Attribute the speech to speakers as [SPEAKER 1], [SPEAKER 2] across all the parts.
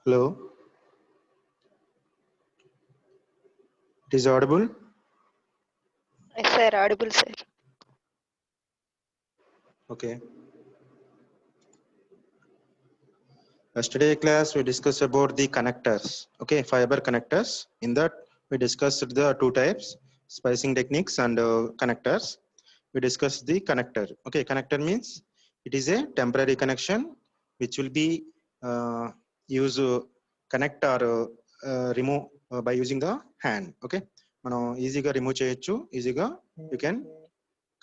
[SPEAKER 1] Hello, it is audible.
[SPEAKER 2] Yes, sir. Audible, sir.
[SPEAKER 1] Okay. Yesterday class we discussed about the connectors. Okay, fiber connectors. In that we discussed the two types: splicing techniques and connectors. We discussed the connector. Okay, connector means it is a temporary connection which will be use connect or remove by using the hand. Okay, మనం ఈజీగా remove చేయొచ్చు, ఈజీగా you can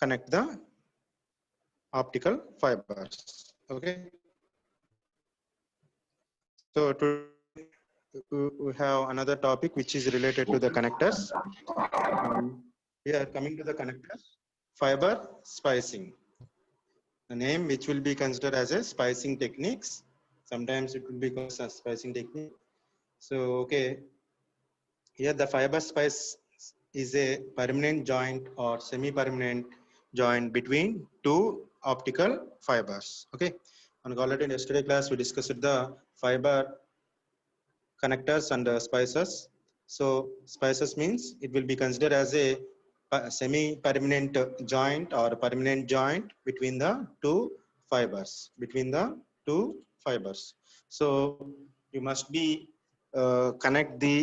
[SPEAKER 1] connect the optical fibers. Okay, so we have another topic which is related to the connectors. We are coming to the connectors. Fiber splicing, the name which will be considered as a splicing techniques. Sometimes it will be called as splicing technique. So okay, here the fiber splice is a permanent joint or semi-permanent joint between two optical fibers. Okay, and already in yesterday class we discussed the fiber connectors and splices. So splices means it will be considered as a semi-permanent joint or permanent joint between the two fibers. So you must be connect the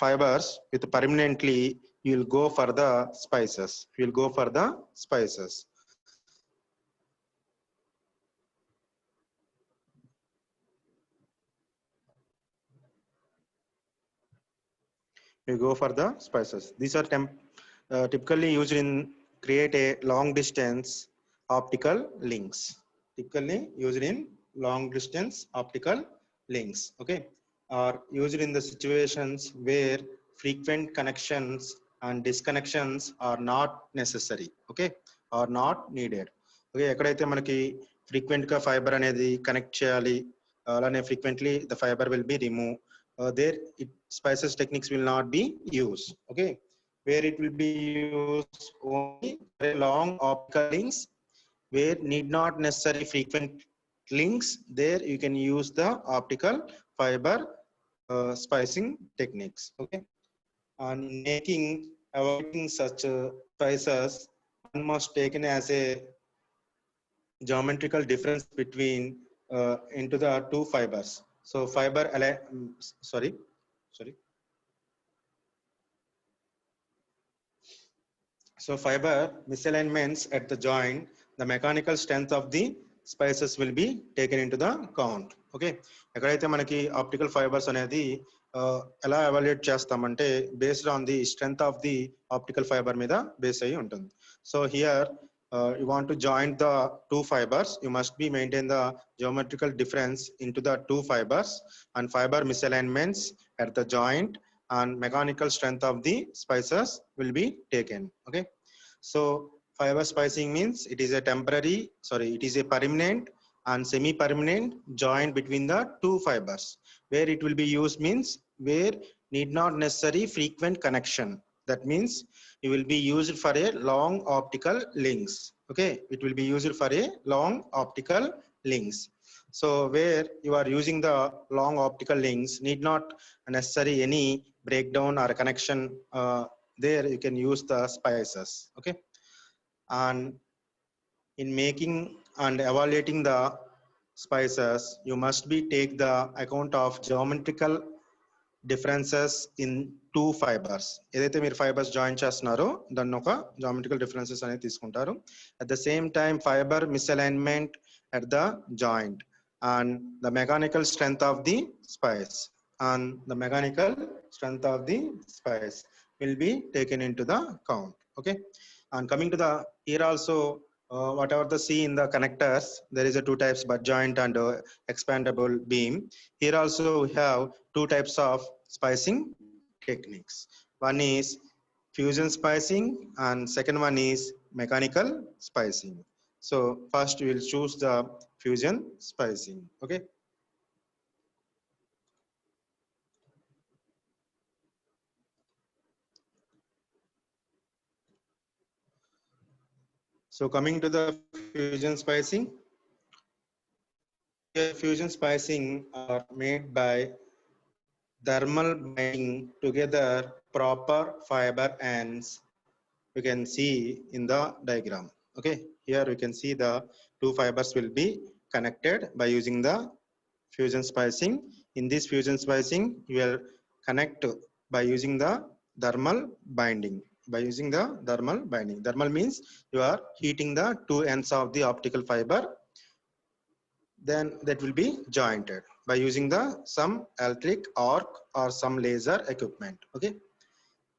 [SPEAKER 1] fibers with permanently. You will go for the splices. You will go for the splices. You go for the splices. These are typically used in create a long distance optical links. Typically used in long distance optical links. Okay, are used in the situations where frequent connections and disconnections are not necessary. Okay, are not needed. Okay, ఎక్కడైతే మనకి frequent గా fiber అనేది connect చేయాలి, అలానే frequently the fiber will be removed. There splices techniques will not be used. Okay, where it will be used only very long optical links where need not necessary frequent links. There you can use the optical fiber splicing techniques. Okay, and in making avoiding such splices, one must taken as a geometrical difference between into the two fibers. So fiber sorry. So fiber misalignments at the joint, the mechanical strength of the splices will be taken into the count. Okay, ఎక్కడైతే మనకి optical fibres అనేది ఎలా evaluate చేస్తామంటే based on the strength of the optical fibre మీద base అయ్యి ఉంటుంది. So here you want to join the two fibers, you must be maintain the geometrical difference into the two fibers, and fiber misalignments at the joint and mechanical strength of the splices will be taken. Okay, so fiber splicing means it is a it is a permanent and semi-permanent joint between the two fibers. Where it will be used means where need not necessary frequent connection. That means you will be used for a long optical links. Okay, it will be used for a long optical links. So where you are using the long optical links need not necessary any breakdown or connection, there you can use the splices. Okay, and in making and evaluating the splices you must be take the account of geometrical differences in two fibers. ఏదైతే మీరు fibres join చేస్తున్నారో దాన్ని ఒక geometrical differences అనేది తీసుకుంటారు. At the same time fibre misalignment at the joint and the mechanical strength of the splice will be taken into the count. Okay, and coming to the here also whatever the see in the connectors, there is a two types, butt joint and expandable beam. Here also we have two types of splicing techniques. One is fusion splicing and second one is mechanical splicing. So first we will choose the fusion splicing. Okay, so coming to the fusion splicing, fusion splicing are made by thermal binding together proper fiber ends. You can see in the diagram. Okay, here we can see the two fibers will be connected by using the fusion splicing. In this fusion splicing, you will connect by using the thermal binding. By using the thermal binding. Thermal means you are heating the two ends of the optical fiber, then that will be jointed by using the some electric arc or some laser equipment. Okay,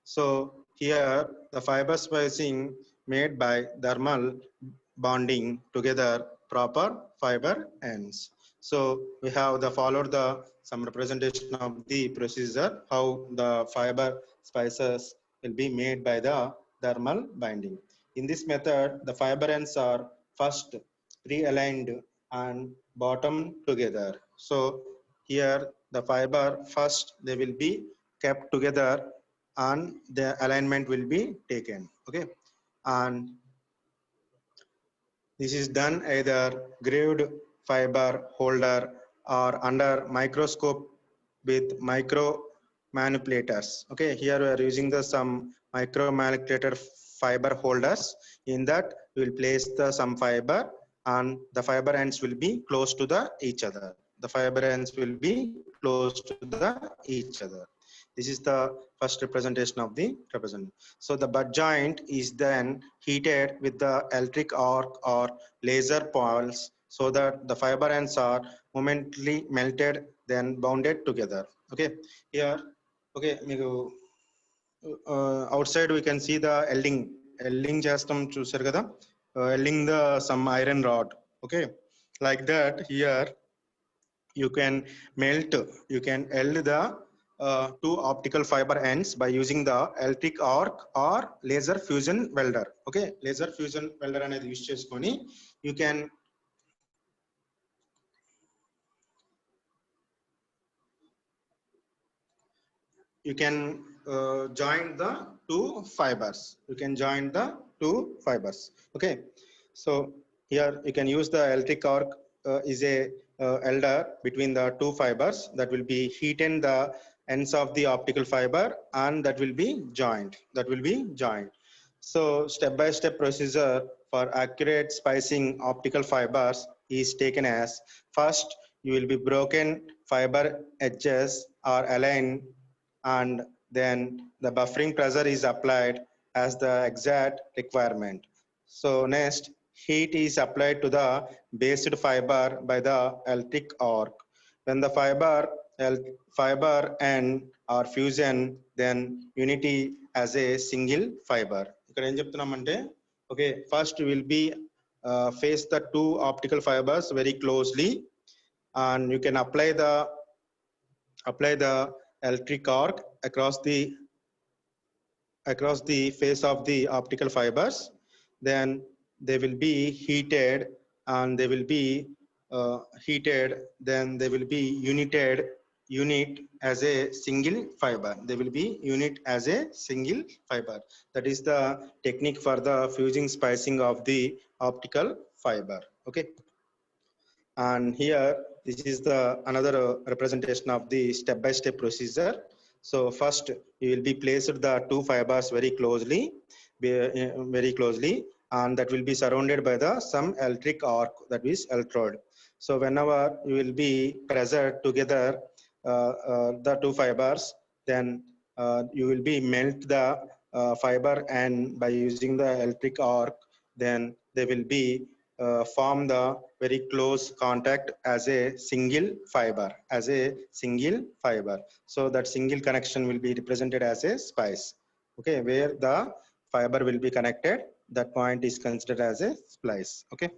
[SPEAKER 1] so here the fiber splicing made by thermal bonding together proper fiber ends. So we have the followed the some representation of the procedure how the fiber splices will be made by the thermal binding. In this method, the fiber ends are first pre-aligned and bottom together. So here the fiber first they will be kept together and the alignment will be taken. Okay, and this is done either graved fiber holder or under microscope with micro manipulators. Okay, here we are using the some micro manipulator fiber holders. In that we will place the some fiber and the fiber ends will be close to the each other. The fiber ends will be close to the each other. This is the first representation of the represent. So the butt joint is then heated with the electric arc or laser pulse so that the fiber ends are momentarily melted then bounded together. Okay, here, okay, మీకు outside we can see the elding చేస్తాం చూసారు కదా, elding the some iron rod. Okay, like that here you can melt, you can eld the two optical fiber ends by using the electric arc or laser fusion welder. Okay, laser fusion welder అనేది use చేసుకొని you can join the two fibers. You can join the two fibers. Okay, so here you can use the electric arc is a elder between the two fibers that will be heaten the ends of the optical fiber and that will be joined. So step by step procedure for accurate splicing optical fibers is taken as: first you will be broken fiber edges are aligned and then the buffering pressure is applied as the exact requirement. So next, heat is applied to the based fiber by the electric arc. When the fiber end or fusion, then unity as a single fiber. ఇక్కడ ఏం చెప్తున్నామంటే, okay, first we will be face the two optical fibers very closely and you can apply the electric arc across the face of the optical fibers. Then they will be heated and they will be then they will be unit as a single fiber. They will be unit as a single fiber. That is the technique for the fusing splicing of the optical fiber. Okay, and here this is the another representation of the step by step procedure. So first you will be placed the two fibers very closely and that will be surrounded by the some electric arc, that is electrode. So whenever you will be pressed together the two fibers, then you will be melt the fiber and by using the electric arc, then they will be form the very close contact as a single fiber, so that single connection will be represented as a splice. Okay, where the fiber will be connected, that point is considered as a splice. Okay,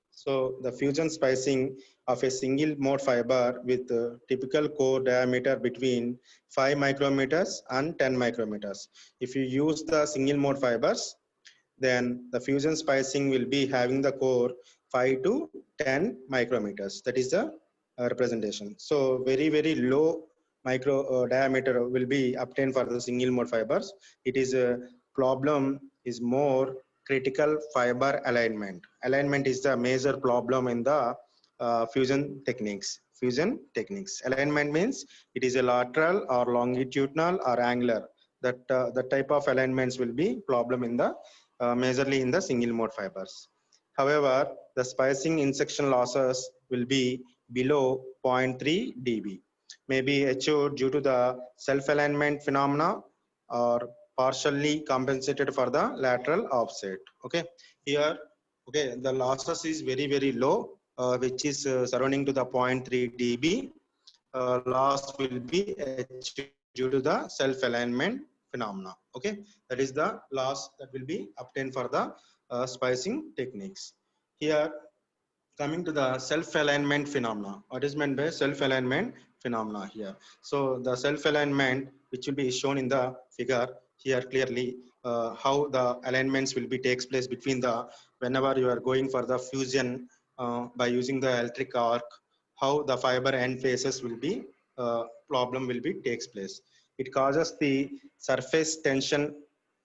[SPEAKER 1] so the fusion splicing of a single mode fiber with typical core diameter between 5 micrometers and 10 micrometers. If you use the single mode fibers, then the fusion splicing will be having the core 5 to 10 micrometers. That is the representation. So very low micro diameter will be obtained for the single mode fibers. It is a problem is more critical fiber alignment. Alignment is the major problem in the fusion techniques. Fusion techniques. Alignment means it is a lateral or longitudinal or angular. That type of alignments will be problem in the majorly in the single mode fibers. However, the spacing in section losses will be below 0.3 dB, may be achieved due to the self-alignment phenomena or partially compensated for the lateral offset. Okay, here, okay, the losses is very low, which is surrounding to the 0.3 dB. Loss will be achieved due to the self-alignment phenomena. Okay, that is the loss that will be obtained for the spicing techniques. Here, coming to the self-alignment phenomena. What is meant by self-alignment phenomena here? So the self-alignment, which will be shown in the figure here clearly, how the alignments will be takes place between the whenever you are going for the fusion by using the electric arc, how the fiber end faces will be problem will be takes place. It causes the surface tension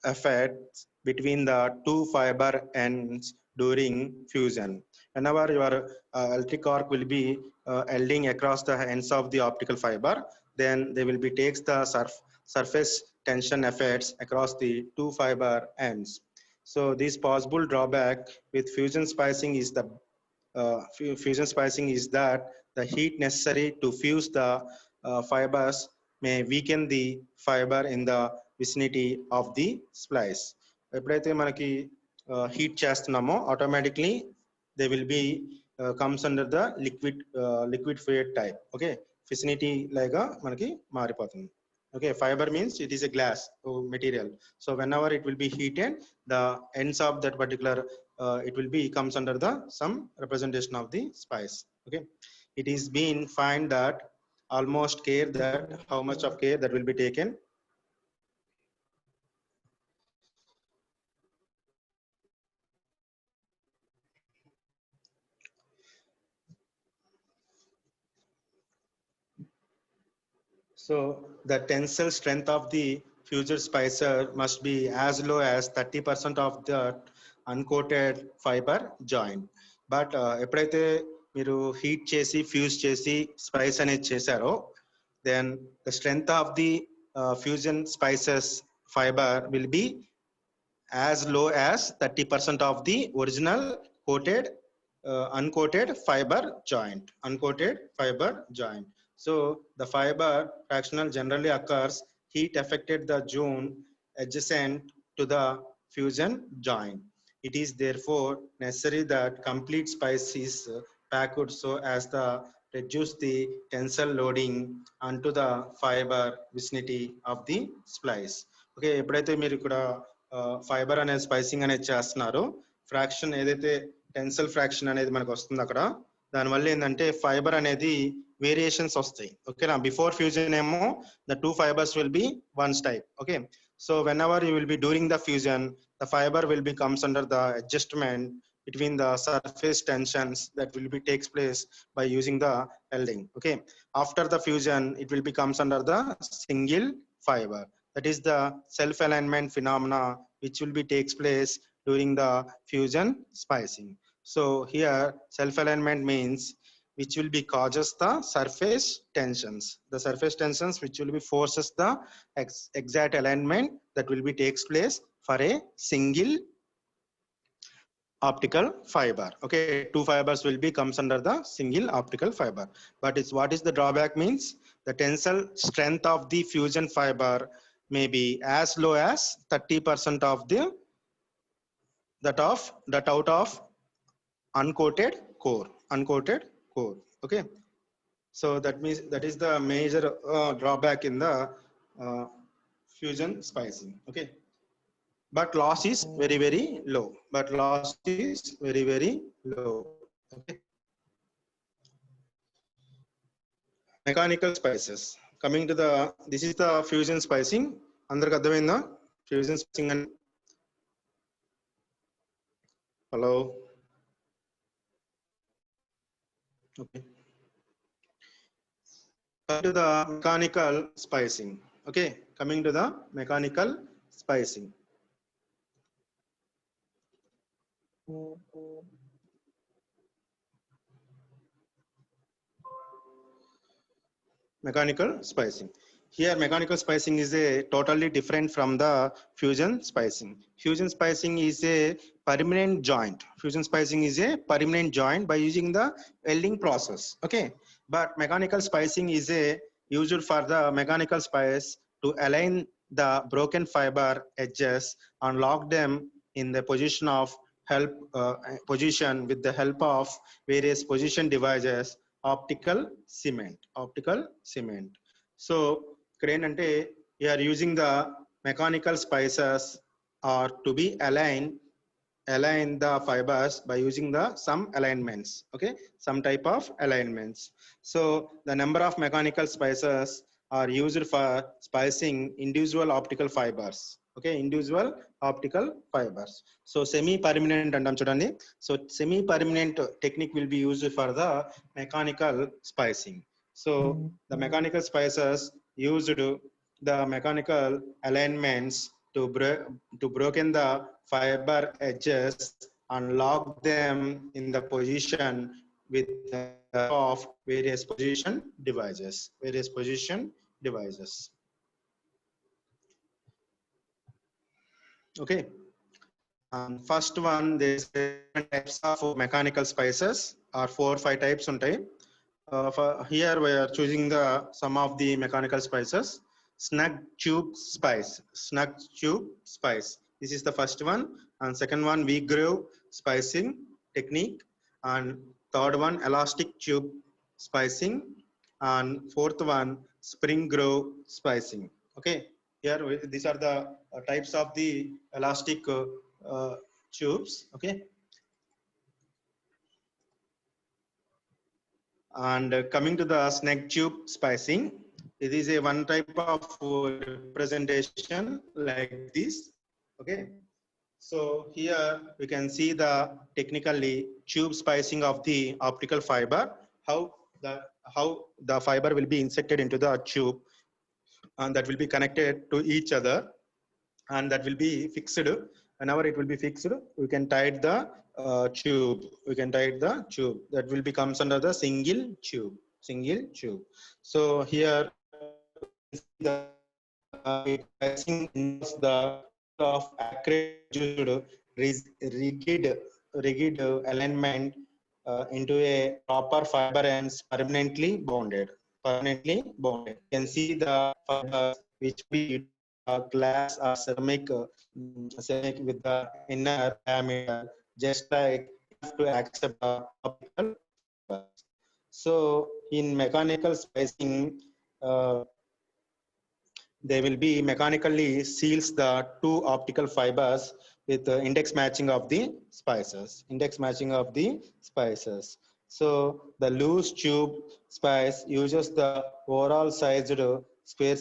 [SPEAKER 1] effects between the two fiber ends during fusion. Whenever your electric arc will be welding across the ends of the optical fiber, then they will be takes the surface tension effects across the two fiber ends. So this possible drawback with fusion spicing is the fusion spicing is that the heat necessary to fuse the fibers may weaken the fiber in the vicinity of the splice. ఎప్పుడైతే మనకి heat చేస్తున్నామో automatically they will be comes under the liquid fluid type. Okay, vicinity లాగా మనకి మారిపోతుంది. Okay, fiber means it is a glass material. So whenever it will be heated, the ends of that particular it will be comes under the some representation of the spice. Okay, it is been find that almost care that how much of care that will be taken. So the tensile strength of the fusion spicer must be as low as 30% of the uncoated fiber joint. But ఎప్పుడైతే మీరు heat చేసి fuse చేసి spice అనేది చేశారో then the strength of the fusion spices fiber will be as low as 30% of the original coated uncoated fiber joint. Uncoated fiber joint. So the fiber fractional generally occurs heat affected the zone adjacent to the fusion joint. It is therefore necessary that complete spice is packed so as to reduce the tensile loading onto the fiber vicinity of the splice. Okay, ఎప్పుడైతే మీరు ఇక్కడ fibre అనేది స్పైసింగ్ అనేది చేస్తున్నారు, fraction ఏదైతే టెన్సల్ fraction అనేది మనకు వస్తుంది అక్కడ, దానివల్ల ఏంటంటే ఫైబర్ అనేది వేరియేషన్స్ వస్తాయి. ఓకేనా, బిఫోర్ ఫ్యూజన్ ఏమో the two fibres will be once type. Okay, so when ever you will be during the fusion the fiber will be comes under the adjustment between the surface tensions that will be takes place by using the welding. Okay, after the fusion it will becomes under the single fiber. That is the self alignment phenomena which will be takes place during the fusion spicing. So here self alignment means which will be causes the surface tensions. The surface tensions which will be forces the exact alignment that will be takes place for a single optical fiber. Okay, two fibers will be comes under the single optical fiber. But it's what is the drawback means the tensile strength of the fusion fiber may be as low as 30% of the that out of uncoated core. Okay, so that means that is the major drawback in the fusion spicing. Okay, but loss is very low. Okay, mechanical spices. Coming to the this is the fusion spicing. Andarku అర్థమైందా fusion spicing and hello. Okay, coming to the mechanical spicing. Okay, coming to the mechanical spicing. mechanical spicing. Here mechanical spicing is a totally different from the fusion spicing. Fusion spicing is a permanent joint. Fusion spicing is a permanent joint by using the welding process. Okay, but mechanical spicing is a used for the mechanical spice to align the broken fiber edges and lock them in the position of help position with the help of various position devices. Optical cement. So ఇక్కడ ఏంటంటే you are using the mechanical spices or to be align the fibers by using the some alignments. Okay, some type of alignments. So the number of mechanical spices are used for spicing individual optical fibers. Okay, individual optical fibers. So semi permanent antam chudandi. So semi permanent technique will be used for the mechanical spicing. So the mechanical spices used the mechanical alignments to broken the fiber edges and lock them in the position with the of various position devices. Okay, first one, there's different types of mechanical spices or 4 or 5 types untai. Here we are choosing the some of the mechanical spices. Snug tube spice. This is the first one, and second one V-groove spicing technique, and third one elastic tube spicing, and fourth one spring groove spicing. Okay, here these are the types of the elastic tubes. Okay, and coming to the snug tube spicing, it is a one type of representation like this. Okay, so here we can see the technically tube spicing of the optical fiber, how the fiber will be inserted into the tube and that will be connected to each other, and that will be fixed. Whenever it will be fixed, we can tie the tube. We can tie the tube that will be comes under the single tube. So here the spacing involves the of accurate rigid alignment into a proper fiber ends permanently bonded. You can see the fibers which be glass or ceramic with the inner diameter, just like to accept the optical fibers. So in mechanical spacing, they will be mechanically seals the two optical fibers with the index matching of the spices. So the loose tube spice uses the overall sized square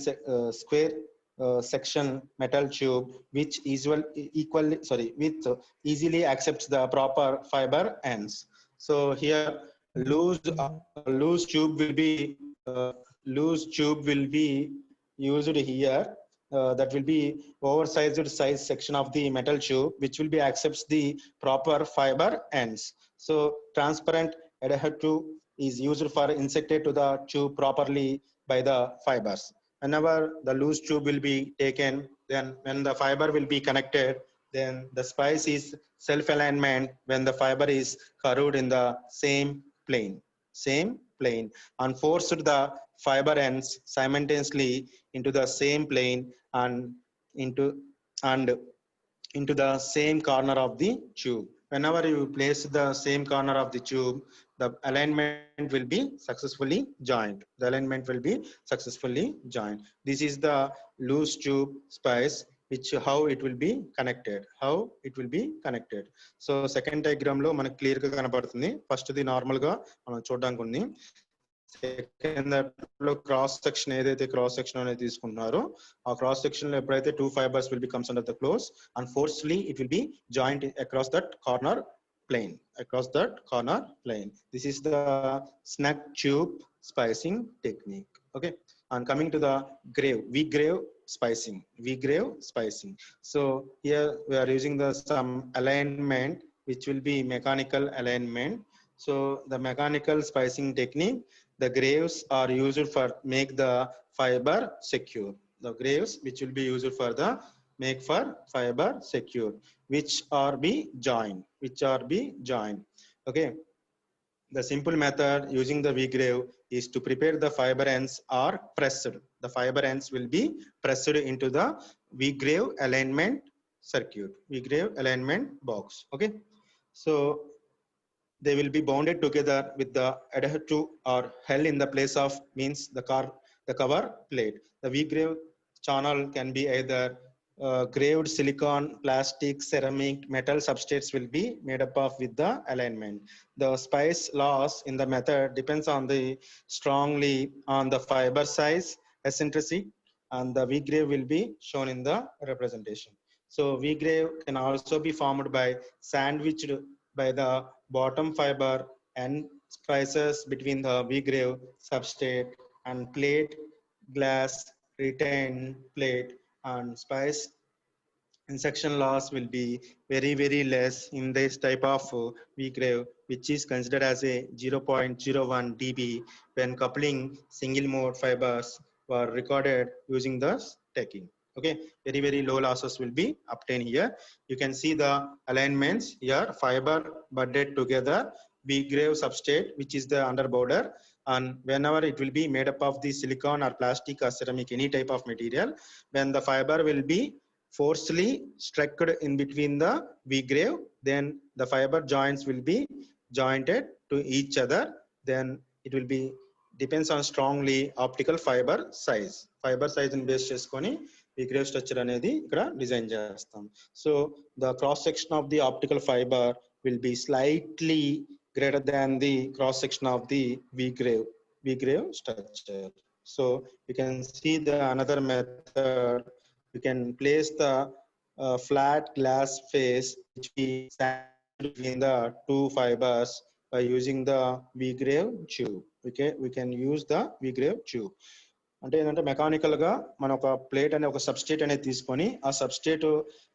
[SPEAKER 1] section metal tube which easily accepts the proper fiber ends. So here loose tube will be used here. That will be oversized size section of the metal tube which will be accepts the proper fiber ends. So transparent adhesive is used for inserted to the tube properly by the fibers. Whenever the loose tube will be taken, then when the fiber will be connected, then the spice is self alignment when the fiber is curved in the same plane and forced the fiber ends simultaneously into the same plane and into the same corner of the tube. Whenever you place the same corner of the tube, the alignment will be successfully joined. This is the loose tube spice, which how it will be connected. So second diagram lo manaku clear ga kanapadutundi. First di normal ga manam చూడడానికి ఉంది. Second దాంట్లో cross section ఏదైతే cross section అనేది తీసుకుంటున్నారో ఆ cross section లో ఎప్పుడైతే two fibres will be comes under the close and forcefully it will be joint across that corner plane. This is the snug tube spicing technique. Okay, and coming to the V-groove spicing. So here we are using the some alignment which will be mechanical alignment. So the mechanical spicing technique, the graves are used for make the fiber secure. The graves which will be used for the make for fiber secure, which are be joined, okay. The simple method using the V-grave is to prepare the fiber ends are pressed. The fiber ends will be pressed into the V-grave alignment circuit, V-grave alignment box. Okay, so they will be bonded together with the adhere to or held in the place of means the cover plate. The V-grave channel can be either graved silicon, plastic, ceramic, metal substrates will be made up of with the alignment. The spice loss in the method depends on the strongly on the fiber size, eccentricity, and the V-grave will be shown in the representation. So V-grave can also be formed by sandwiched by the bottom fiber and spices between the V-grave substrate and plate, glass, retained plate, and spice insection loss will be very less in this type of V-grave, which is considered as a 0.01 dB when coupling single mode fibers were recorded using the stacking. Okay, very low losses will be obtained here. You can see the alignments here, fiber budded together, V-grave substrate, which is the under border, and whenever it will be made up of the silicon or plastic or ceramic, any type of material, when the fiber will be forcefully struck in between the V-grave, then the fiber joints will be jointed to each other. Then it will be depends on strongly optical fiber size. Fiber size in base cheskoni V-grave structure anedi ikkada design chestam. So the cross section of the optical fiber will be slightly greater than the cross section of the V-grave structure. So you can see the another method. You can place the flat glass face which we sandwich between the two fibers by using the V-grave tube. Okay, we can use the V-grave tube. అంటే ఏంటంటే mechanical గా మనం ఒక plate అనే ఒక substrate అనేది తీసుకొని ఆ సబ్స్ట్రేట్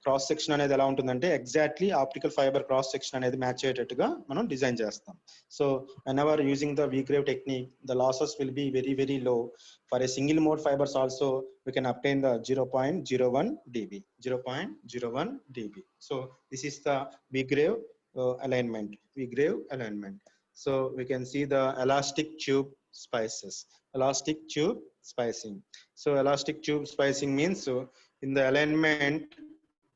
[SPEAKER 1] క్రాస్ సెక్షన్ అనేది ఎలా ఉంటుందంటే exactly optical fibre cross section అనేది మ్యాచ్ అయ్యేటట్టుగా మనం డిజైన్ చేస్తాం. So when ever using the V-grave technique the losses will be very low. For a single mode fibres also we can obtain the 0.01 dB. 0.01 dB. So this is the V-grave alignment. V-grave alignment. So we can see the elastic tube spices. Elastic tube spicing. So elastic tube spicing means so in the alignment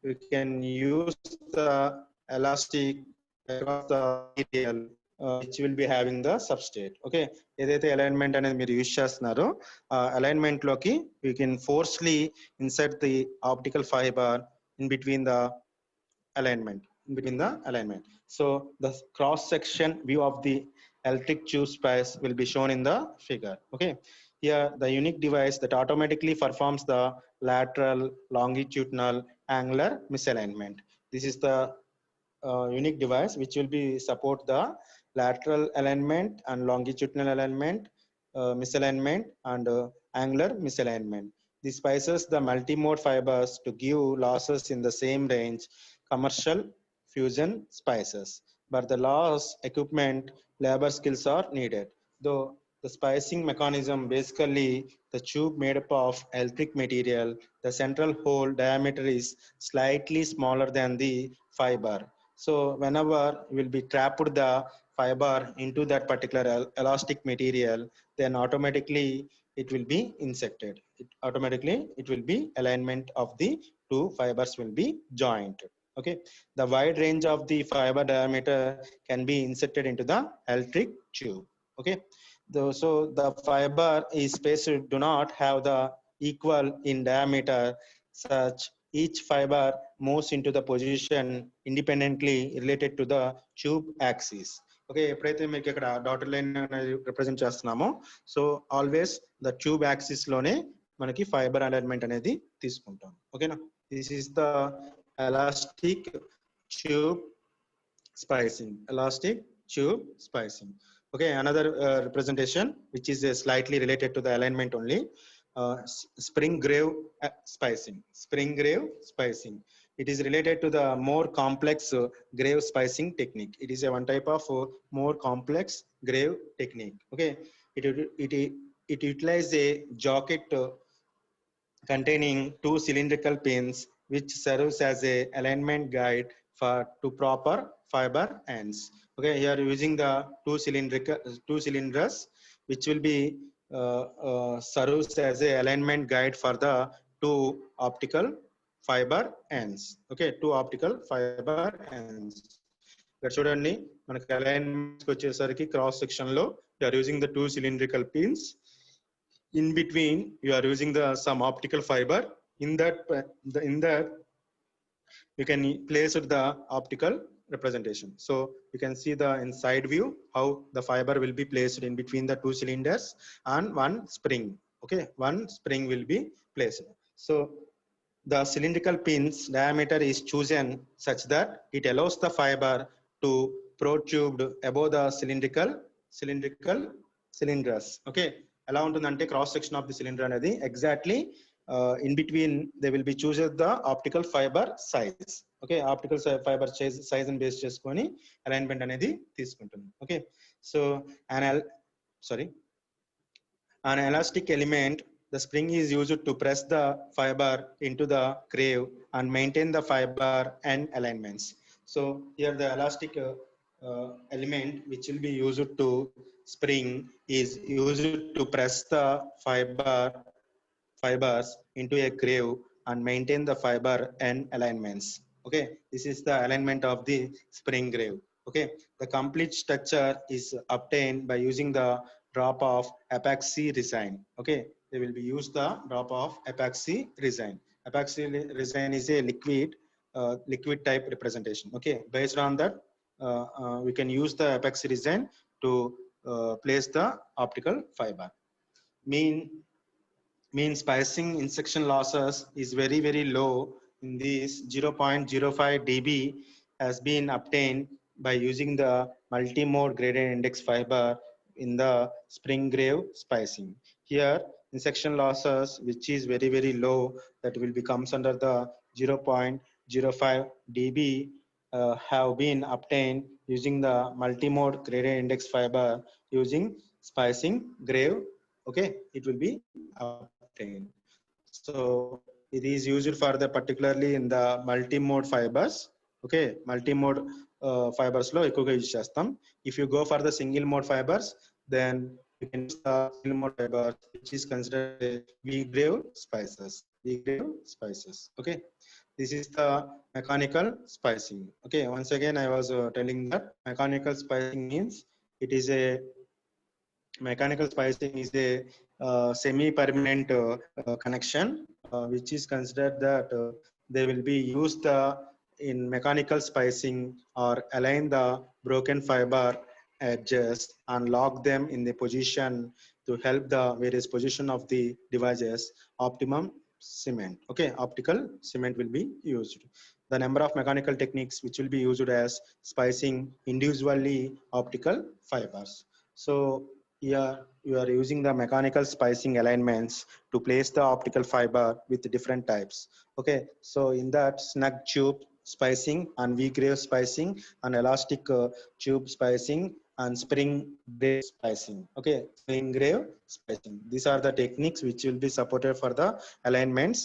[SPEAKER 1] we can use the elastic across the material which will be having the substrate. Okay, ఏదైతే alignment అనేది మీరు use చేస్తున్నారో alignment లోకి we can forcefully insert the optical fiber in between the alignment. So the cross section view of the electric tube spice will be shown in the figure. Okay, here the unique device that automatically performs the lateral, longitudinal, angular misalignment. This is the unique device which will be support the lateral alignment and longitudinal alignment, misalignment and angular misalignment. This spices the multimode fibers to give losses in the same range commercial fusion spices, but the loss equipment labor skills are needed. Though the spicing mechanism basically the tube made up of electric material, the central hole diameter is slightly smaller than the fiber. So whenever you will be trapped the fiber into that particular elastic material, then automatically it will be inserted. It will be alignment of the two fibers will be joined. Okay, the wide range of the fiber diameter can be inserted into the electric tube. Okay, so the fiber is spaced do not have the equal in diameter, such each fiber moves into the position independently related to the tube axis. Okay, ఎప్పుడైతే మీకు ఇక్కడ daughter line అనేది represent చేస్తున్నామో so always the tube axis లోనే మనకి fibre alignment అనేది తీసుకుంటాం. ఓకేనా, this is the elastic tube spicing. Okay, another representation which is slightly related to the alignment only. Spring grave spicing. It is related to the more complex grave spicing technique. It is a one type of more complex grave technique. Okay, it utilizes a jocket containing two cylindrical pins which serves as a alignment guide for two proper fiber ends. Okay, here using the two cylinders which will be serves as a alignment guide for the two optical fiber ends. Okay, two optical fiber ends. ఇక్కడ చూడండి మనకి alignments వచ్చేసరికి cross section లో you are using the two cylindrical pins. In between you are using the some optical fiber. In that you can place the optical representation. So you can see the inside view how the fiber will be placed in between the two cylinders and one spring. Okay, one spring will be placed. So the cylindrical pins diameter is chosen such that it allows the fiber to protrude above the cylindrical cylinders. Okay, ఎలా ఉంటుందంటే cross section of the cylinder అనేది exactly in between they will be chooses the optical fibre size. Okay, optical fibre size ని base చేసుకొని alignment అనేది తీసుకుంటుంది. Okay, so an elastic element, the spring is used to press the fiber into the crave and maintain the fiber and alignments. So here the elastic element which will be used to spring is used to press the fibers into a crave and maintain the fiber and alignments. Okay, this is the alignment of the spring crave. Okay, the complete structure is obtained by using the drop of epoxy resin. Okay, they will be used the drop of epoxy resin. Epoxy resin is a liquid type representation. Okay, based on that we can use the epoxy resin to place the optical fiber. Mean spacing insertion losses is very low in this 0.05 dB has been obtained by using the multi-mode gradient index fiber in the spring grave spacing. Here insertion losses which is very low, that will be comes under the 0.05 dB have been obtained using the multi-mode gradient index fiber using spacing grave. Okay, it will be obtained. So it is used for the particularly in the multi-mode fibers. Okay, multi-mode fibers lo ఎక్కువగా use చేస్తాం. If you go for the single mode fibers, then you can use the single mode fibers which is considered V-grave spices. Okay, this is the mechanical spicing. Okay, once again I was telling that mechanical spicing means it is a semi-permanent connection which is considered that they will be used in mechanical spicing or align the broken fiber edges and lock them in the position to help the various position of the devices optimum cement. Okay, optical cement will be used. The number of mechanical techniques which will be used as spicing individually optical fibers. So here you are using the mechanical spicing alignments to place the optical fiber with different types. Okay, so in that snug tube spicing and V-grave spicing and elastic tube spicing and spring grave spicing. Okay, spring grave spicing, these are the techniques which will be supported for the alignments.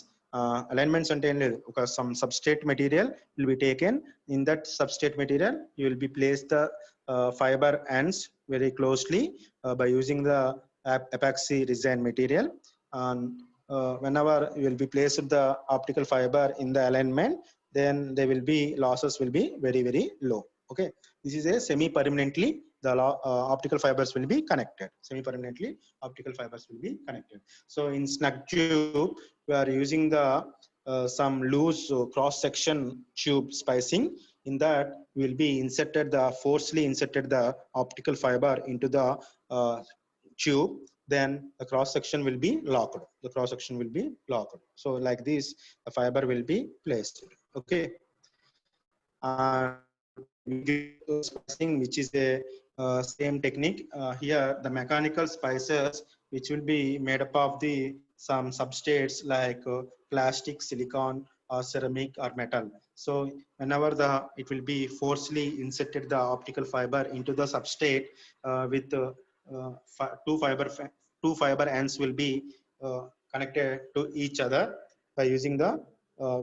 [SPEAKER 1] Alignments అంటే ఏం లేదు, ఒక some substrate material will be taken. In that substrate material you will be placed the fiber ends very closely by using the epoxy resin material, and whenever you will be placed the optical fiber in the alignment, then there will be losses will be very low. Okay, this is a semi-permanently the optical fibers will be connected. Semi-permanently optical fibers will be connected. So in snug tube we are using the some loose cross section tube spicing. In that we will be forcefully inserted the optical fiber into the tube, then the cross section will be locked. So like this the fiber will be placed. Okay, spicing which is a same technique. Here the mechanical spicers which will be made up of the some substrates like plastic, silicon or ceramic or metal. So whenever it will be forcefully inserted the optical fiber into the substrate with two fiber ends will be connected to each other by using the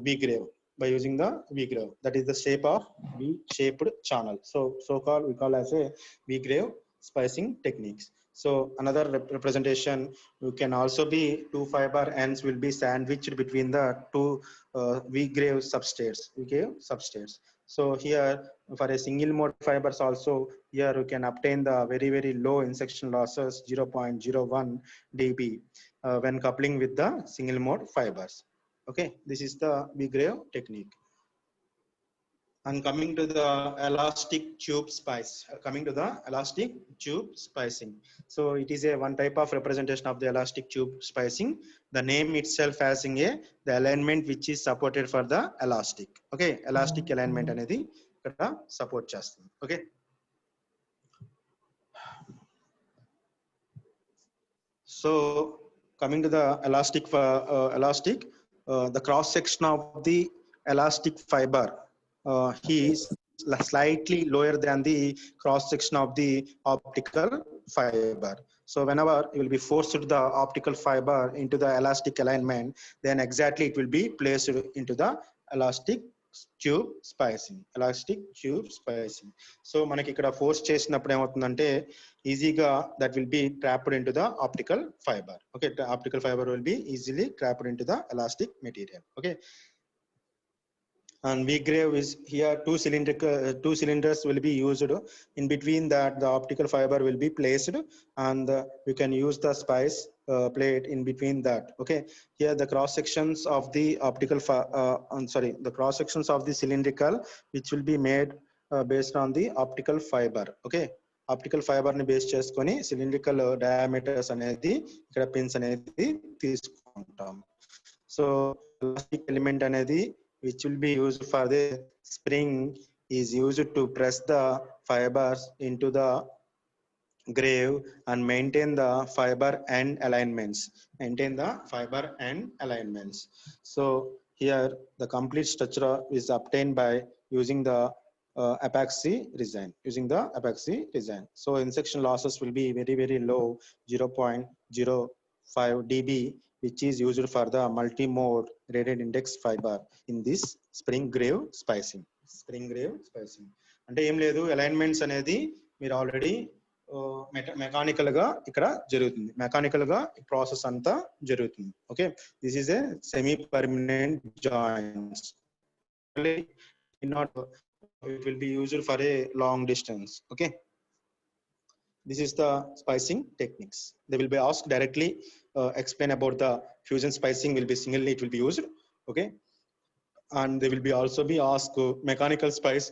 [SPEAKER 1] V-grave. By using the V-grave, that is the shape of V-shaped channel. So called we call as a V-grave spicing techniques. So another representation, you can also be two fiber ends will be sandwiched between the two V-grave substrates. So here for a single mode fibers also, here you can obtain the very low insertion losses 0.01 dB when coupling with the single mode fibers. Okay, this is the V-grave technique. And coming to the elastic tube spice, So it is a one type of representation of the elastic tube spicing. The name itself having the alignment which is supported for the elastic. Okay, elastic alignment anedi ikkada support chestum. Okay. So coming to the elastic, the cross section of the elastic fiber is slightly lower than the cross section of the optical fiber. So whenever you will be forced the optical fiber into the elastic alignment, then exactly it will be placed into the elastic tube spicing. So manaki ikkada force chesinappudu emavutundante easyga that will be trapped into the optical fiber. Okay, the optical fiber will be easily trapped into the elastic material. Okay. And V-grave is here two cylinders will be used. In between that, the optical fiber will be placed, and you can use the spice plate in between that. Okay, here the cross sections of the the cross sections of the cylindrical, which will be made based on the optical fiber. Okay, optical fiber ni base cheskoni cylindrical diameters anedi ikkada pins anedi తీసుకుంటాం. So elastic element anedi which will be used for the spring is used to press the fibers into the grave and maintain the fiber end alignments. So here the complete structure is obtained by using the epoxy resin. So insertion losses will be very low, 0.05 dB, which is used for the multi-mode radiant index fiber in this spring grave spicing. అంటే ఏం లేదు, alignments అనేది మీరు already mechanical గా ఇక్కడ జరుగుతుంది, process అంతా జరుగుతుంది. Okay, this is a semi permanent joints. It will be used for a long distance. Okay, this is the spicing techniques. They will be asked directly explain about the fusion spicing will be singly it will be used. Okay, and they will be also be asked mechanical spice.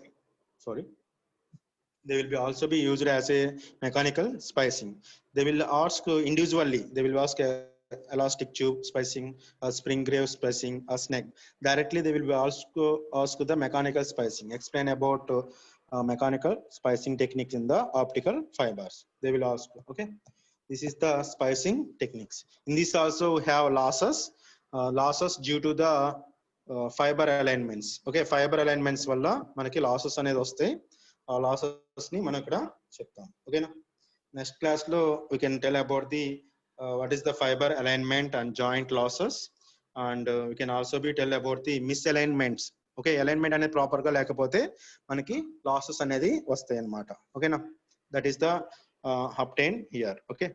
[SPEAKER 1] They will be also be used as a mechanical spicing. They will ask individually. They will ask elastic tube spicing, spring grave spicing, snag. Directly they will be ask the mechanical spicing. Explain about mechanical spicing techniques in the optical fibers. They will ask. Okay, this is the spicing techniques. In this also we have losses due to the fiber alignments. Okay, fiber alignments valla manaki losses anedi vastayi. ఆ losses ని మనం ఇక్కడ చెప్తాం. ఓకేనా, next class లో we can tell about the what is the fiber alignment and joint losses, and we can also be tell about the misalignments. Okay, alignment అనేది proper గా లేకపోతే మనకి లాసెస్ అనేది వస్తాయి అన్నమాట. ఓకేనా, that is the obtained here. Okay.